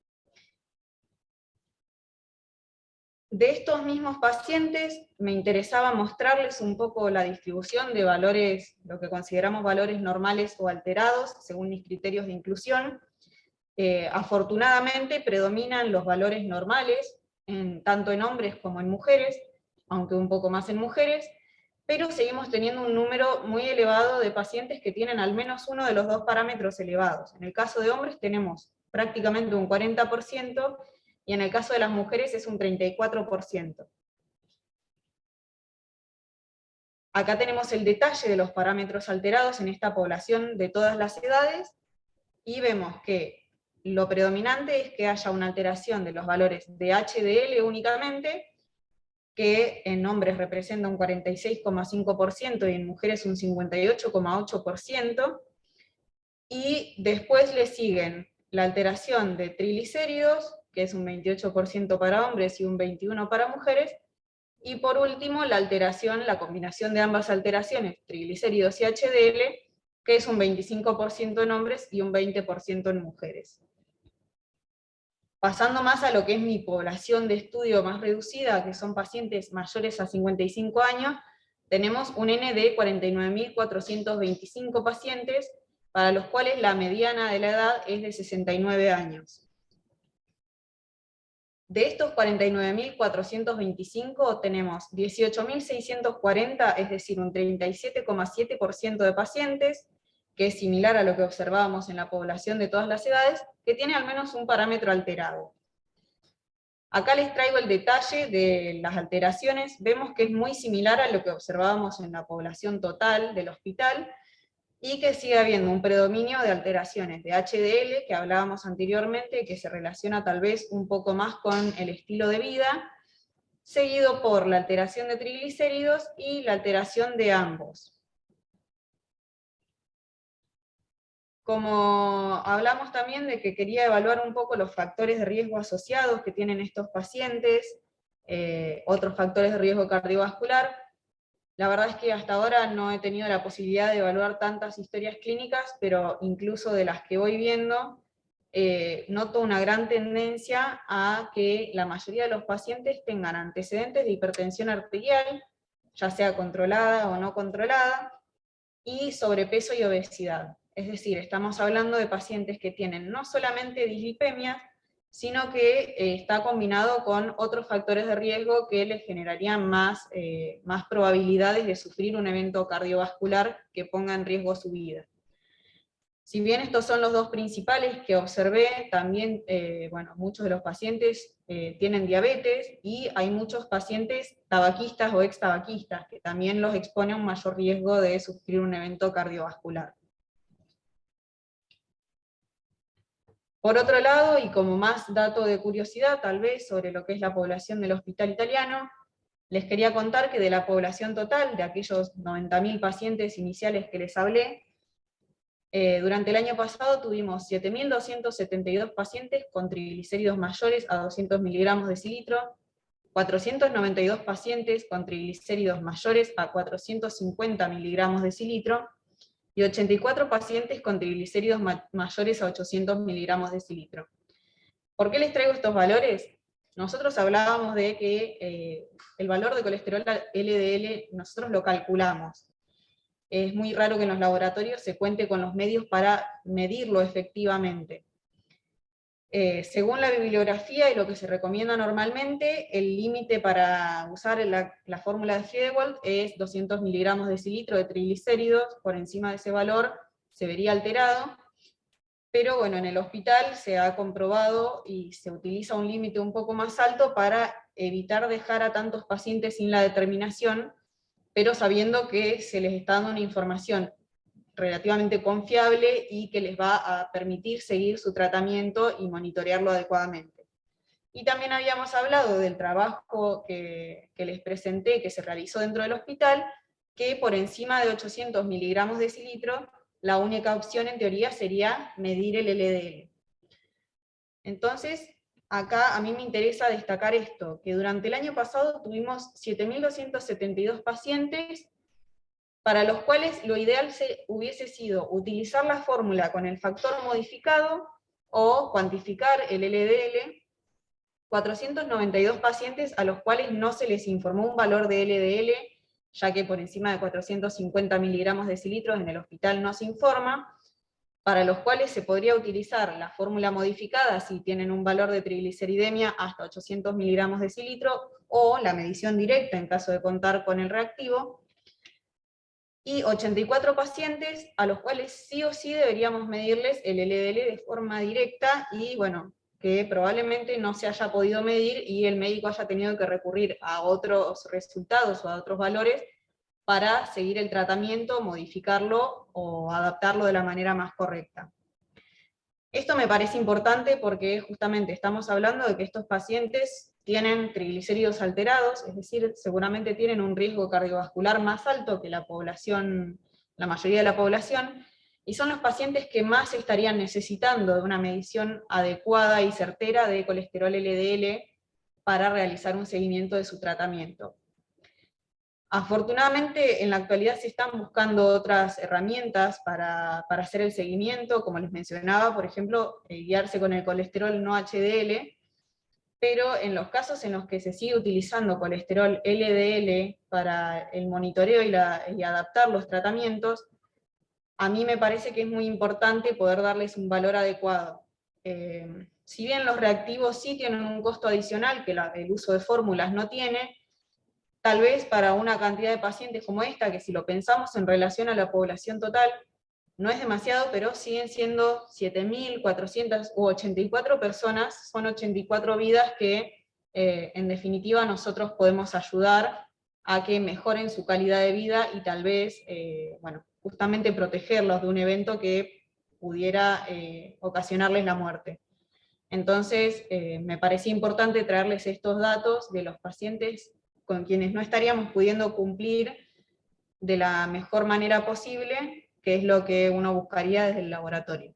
De estos mismos pacientes, me interesaba mostrarles un poco la distribución de valores, lo que consideramos valores normales o alterados, según mis criterios de inclusión. Afortunadamente predominan los valores normales, tanto en hombres como en mujeres, aunque un poco más en mujeres, pero seguimos teniendo un número muy elevado de pacientes que tienen al menos uno de los dos parámetros elevados. En el caso de hombres tenemos prácticamente un 40%, y en el caso de las mujeres es un 34%. Acá tenemos el detalle de los parámetros alterados en esta población de todas las edades, y vemos que lo predominante es que haya una alteración de los valores de HDL únicamente, que en hombres representa un 46,5% y en mujeres un 58,8%, y después le siguen la alteración de triglicéridos, que es un 28% para hombres y un 21% para mujeres, y por último la alteración, la combinación de ambas alteraciones, triglicéridos y HDL, que es un 25% en hombres y un 20% en mujeres. Pasando más a lo que es mi población de estudio más reducida, que son pacientes mayores a 55 años, tenemos un N de 49.425 pacientes, para los cuales la mediana de la edad es de 69 años. De estos 49.425 tenemos 18.640, es decir, un 37,7% de pacientes, que es similar a lo que observábamos en la población de todas las edades, que tiene al menos un parámetro alterado. Acá les traigo el detalle de las alteraciones. Vemos que es muy similar a lo que observábamos en la población total del hospital, y que sigue habiendo un predominio de alteraciones de HDL, que hablábamos anteriormente, que se relaciona tal vez un poco más con el estilo de vida, seguido por la alteración de triglicéridos y la alteración de ambos. Como hablamos también de que quería evaluar un poco los factores de riesgo asociados que tienen estos pacientes, otros factores de riesgo cardiovascular, la verdad es que hasta ahora no he tenido la posibilidad de evaluar tantas historias clínicas, pero incluso de las que voy viendo, noto una gran tendencia a que la mayoría de los pacientes tengan antecedentes de hipertensión arterial, ya sea controlada o no controlada, y sobrepeso y obesidad. Es decir, estamos hablando de pacientes que tienen no solamente dislipemia, sino que está combinado con otros factores de riesgo que les generarían más probabilidades de sufrir un evento cardiovascular que ponga en riesgo su vida. Si bien estos son los dos principales que observé, también bueno, muchos de los pacientes tienen diabetes, y hay muchos pacientes tabaquistas o ex-tabaquistas, que también los expone a un mayor riesgo de sufrir un evento cardiovascular. Por otro lado, y como más dato de curiosidad tal vez sobre lo que es la población del hospital italiano, les quería contar que de la población total, de aquellos 90.000 pacientes iniciales que les hablé, durante el año pasado tuvimos 7.272 pacientes con triglicéridos mayores a 200 miligramos de decilitro, 492 pacientes con triglicéridos mayores a 450 miligramos de decilitro, y 84 pacientes con triglicéridos mayores a 800 miligramos de decilitro. ¿Por qué les traigo estos valores? Nosotros hablábamos de que el valor de colesterol LDL nosotros lo calculamos. Es muy raro que en los laboratorios se cuente con los medios para medirlo efectivamente. Según la bibliografía y lo que se recomienda normalmente, el límite para usar la fórmula de Friedewald es 200 miligramos de decilitro de triglicéridos. Por encima de ese valor se vería alterado, pero bueno, en el hospital se ha comprobado y se utiliza un límite un poco más alto para evitar dejar a tantos pacientes sin la determinación, pero sabiendo que se les está dando una información relativamente confiable y que les va a permitir seguir su tratamiento y monitorearlo adecuadamente. Y también habíamos hablado del trabajo que les presenté, que se realizó dentro del hospital, que por encima de 800 miligramos de decilitro, la única opción en teoría sería medir el LDL. Entonces, acá a mí me interesa destacar esto, que durante el año pasado tuvimos 7.272 pacientes para los cuales lo ideal hubiese sido utilizar la fórmula con el factor modificado o cuantificar el LDL, 492 pacientes a los cuales no se les informó un valor de LDL, ya que por encima de 450 miligramos de decilitro en el hospital no se informa, para los cuales se podría utilizar la fórmula modificada si tienen un valor de trigliceridemia hasta 800 miligramos de decilitro, o la medición directa en caso de contar con el reactivo, y 84 pacientes a los cuales sí o sí deberíamos medirles el LDL de forma directa, y bueno, que probablemente no se haya podido medir y el médico haya tenido que recurrir a otros resultados o a otros valores para seguir el tratamiento, modificarlo o adaptarlo de la manera más correcta. Esto me parece importante porque justamente estamos hablando de que estos pacientes tienen triglicéridos alterados, es decir, seguramente tienen un riesgo cardiovascular más alto que la mayoría de la población, y son los pacientes que más estarían necesitando de una medición adecuada y certera de colesterol LDL para realizar un seguimiento de su tratamiento. Afortunadamente, en la actualidad se están buscando otras herramientas para hacer el seguimiento, como les mencionaba, por ejemplo, guiarse con el colesterol no HDL, pero en los casos en los que se sigue utilizando colesterol LDL para el monitoreo y adaptar los tratamientos, a mí me parece que es muy importante poder darles un valor adecuado. Si bien los reactivos sí tienen un costo adicional que el uso de fórmulas no tiene, tal vez para una cantidad de pacientes como esta, que si lo pensamos en relación a la población total, no es demasiado, pero siguen siendo 7.484 personas, son 84 vidas que en definitiva nosotros podemos ayudar a que mejoren su calidad de vida y tal vez bueno, justamente protegerlos de un evento que pudiera ocasionarles la muerte. Entonces, me parecía importante traerles estos datos de los pacientes con quienes no estaríamos pudiendo cumplir de la mejor manera posible, que es lo que uno buscaría desde el laboratorio.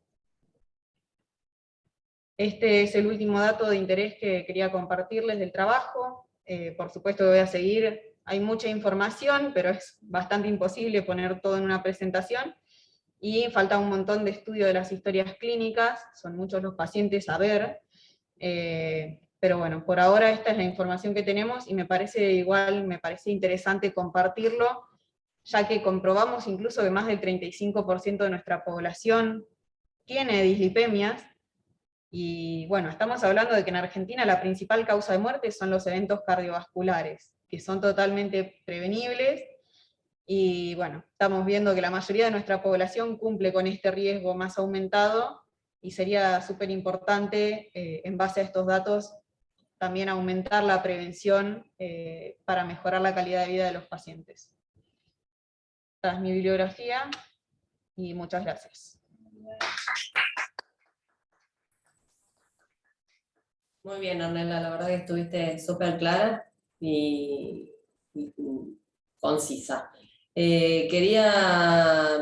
Este es el último dato de interés que quería compartirles del trabajo. Por supuesto que voy a seguir, hay mucha información, pero es bastante imposible poner todo en una presentación, y falta un montón de estudio de las historias clínicas, son muchos los pacientes a ver, pero bueno, por ahora esta es la información que tenemos, y me parece interesante compartirlo, ya que comprobamos incluso que más del 35% de nuestra población tiene dislipemias, y bueno, estamos hablando de que en Argentina la principal causa de muerte son los eventos cardiovasculares, que son totalmente prevenibles, y bueno, estamos viendo que la mayoría de nuestra población cumple con este riesgo más aumentado, y sería súper importante, en base a estos datos, también aumentar la prevención para mejorar la calidad de vida de los pacientes. Esta es mi bibliografía, y muchas gracias. Muy bien, Ornella, la verdad que estuviste súper clara y concisa. Quería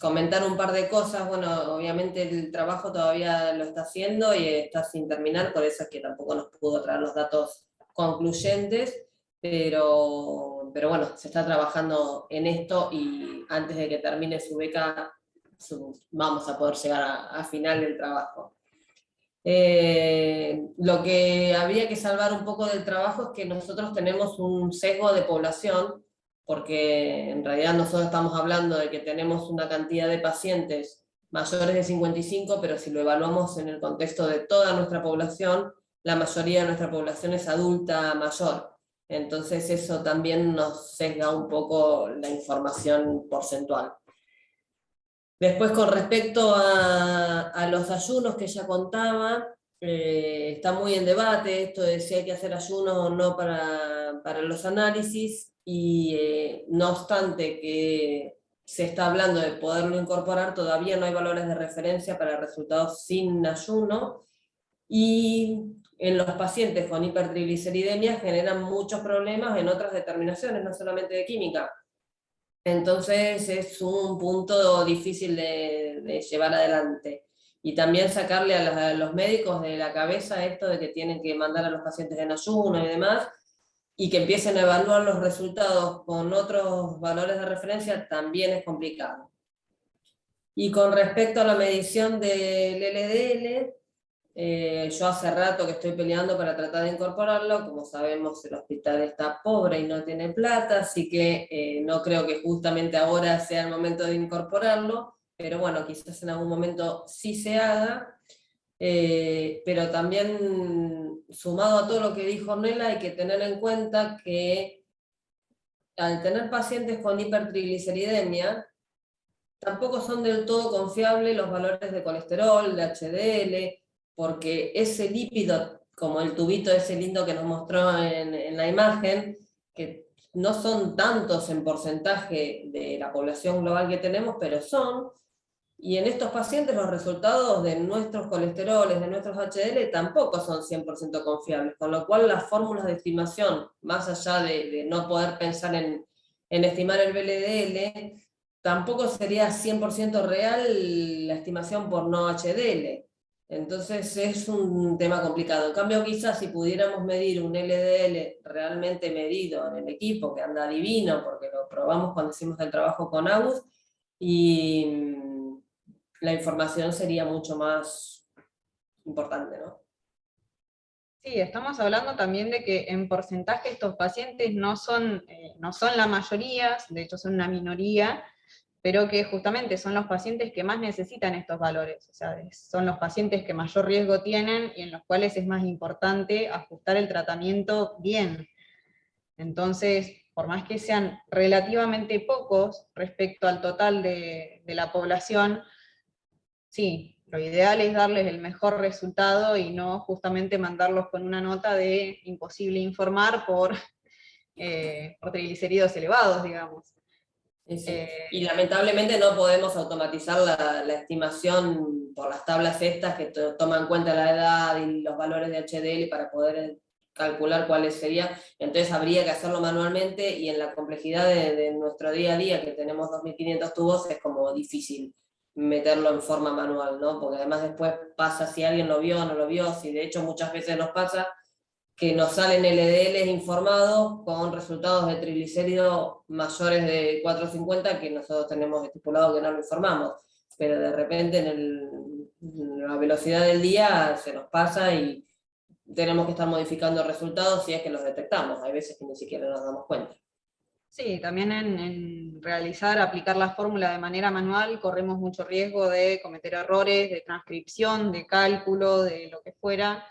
comentar un par de cosas. Bueno, obviamente el trabajo todavía lo está haciendo y está sin terminar, por eso es que tampoco nos pudo traer los datos concluyentes, pero bueno, se está trabajando en esto, y antes de que termine su beca vamos a poder llegar a final del trabajo. Lo que habría que salvar un poco del trabajo es que nosotros tenemos un sesgo de población, porque en realidad nosotros estamos hablando de que tenemos una cantidad de pacientes mayores de 55, pero si lo evaluamos en el contexto de toda nuestra población, la mayoría de nuestra población es adulta mayor. Entonces eso también nos sesga un poco la información porcentual. Después, con respecto a los ayunos que ella contaba, está muy en debate esto de si hay que hacer ayunos o no para los análisis, y no obstante que se está hablando de poderlo incorporar, todavía no hay valores de referencia para resultados sin ayuno, y en los pacientes con hipertrigliceridemia generan muchos problemas en otras determinaciones, no solamente de química. Entonces es un punto difícil de llevar adelante. Y también sacarle a los médicos de la cabeza esto de que tienen que mandar a los pacientes en ayuno y demás, y que empiecen a evaluar los resultados con otros valores de referencia, también es complicado. Y con respecto a la medición del LDL, yo hace rato que estoy peleando para tratar de incorporarlo. Como sabemos, el hospital está pobre y no tiene plata, así que no creo que justamente ahora sea el momento de incorporarlo, pero bueno, quizás en algún momento sí se haga. Pero también, sumado a todo lo que dijo Ornella, hay que tener en cuenta que al tener pacientes con hipertrigliceridemia, tampoco son del todo confiables los valores de colesterol, de HDL, porque ese lípido, como el tubito ese lindo que nos mostró en la imagen, que no son tantos en porcentaje de la población global que tenemos, pero son, y en estos pacientes los resultados de nuestros colesteroles, de nuestros HDL, tampoco son 100% confiables, con lo cual las fórmulas de estimación, más allá de no poder pensar en estimar el VLDL, tampoco sería 100% real la estimación por no HDL. Entonces es un tema complicado. En cambio, quizás si pudiéramos medir un LDL realmente medido en el equipo, que anda divino, porque lo probamos cuando hicimos el trabajo con Agus, y la información sería mucho más importante, ¿no? Sí, estamos hablando también de que en porcentaje estos pacientes no son la mayoría, de hecho son una minoría, pero que justamente son los pacientes que más necesitan estos valores, o sea, son los pacientes que mayor riesgo tienen y en los cuales es más importante ajustar el tratamiento bien. Entonces, por más que sean relativamente pocos respecto al total de la población, sí, lo ideal es darles el mejor resultado y no justamente mandarlos con una nota de imposible informar por triglicéridos elevados, digamos. Sí. Y lamentablemente no podemos automatizar la estimación por las tablas estas que toman en cuenta la edad y los valores de HDL para poder calcular cuáles serían. Entonces habría que hacerlo manualmente, y en la complejidad de nuestro día a día, que tenemos 2.500 tubos, es como difícil meterlo en forma manual, ¿no? Porque además después pasa si alguien lo vio o no lo vio, si de hecho muchas veces nos pasa que nos salen LDLs informados con resultados de triglicéridos mayores de 450 que nosotros tenemos estipulado que no lo informamos, pero de repente en la velocidad del día se nos pasa y tenemos que estar modificando resultados si es que los detectamos. Hay veces que ni siquiera nos damos cuenta. Sí, también en aplicar la fórmula de manera manual, corremos mucho riesgo de cometer errores de transcripción, de cálculo, de lo que fuera,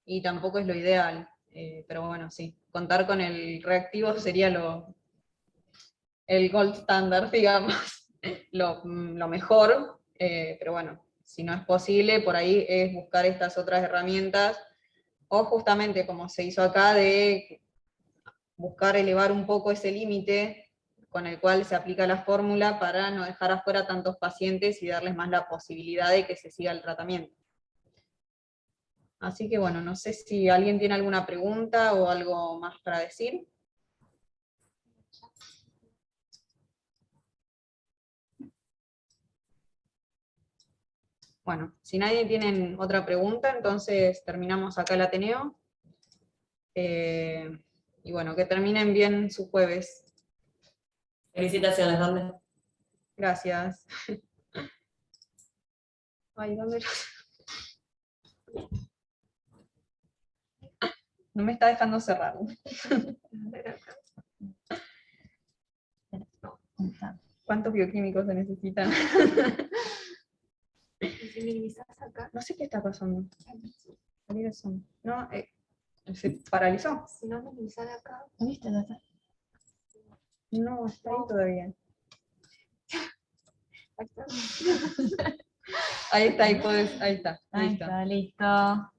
y tampoco es lo ideal. Pero bueno, sí, contar con el reactivo sería el gold standard, digamos, lo mejor, pero bueno, si no es posible, por ahí es buscar estas otras herramientas, o justamente como se hizo acá, de buscar elevar un poco ese límite con el cual se aplica la fórmula para no dejar afuera tantos pacientes y darles más la posibilidad de que se siga el tratamiento. Así que bueno, no sé si alguien tiene alguna pregunta o algo más para decir. Bueno, si nadie tiene otra pregunta, entonces terminamos acá el Ateneo. Y bueno, que terminen bien su jueves. Felicitaciones, Dante. Gracias. Ay, ¿dónde no me está dejando cerrar? ¿Cuántos bioquímicos se necesitan? Si minimizás acá, No sé qué está pasando. No, se paralizó. si no minimizás acá. ¿Viste? No, está ahí todavía. Ahí está, ahí está. Ahí Listo. está, listo.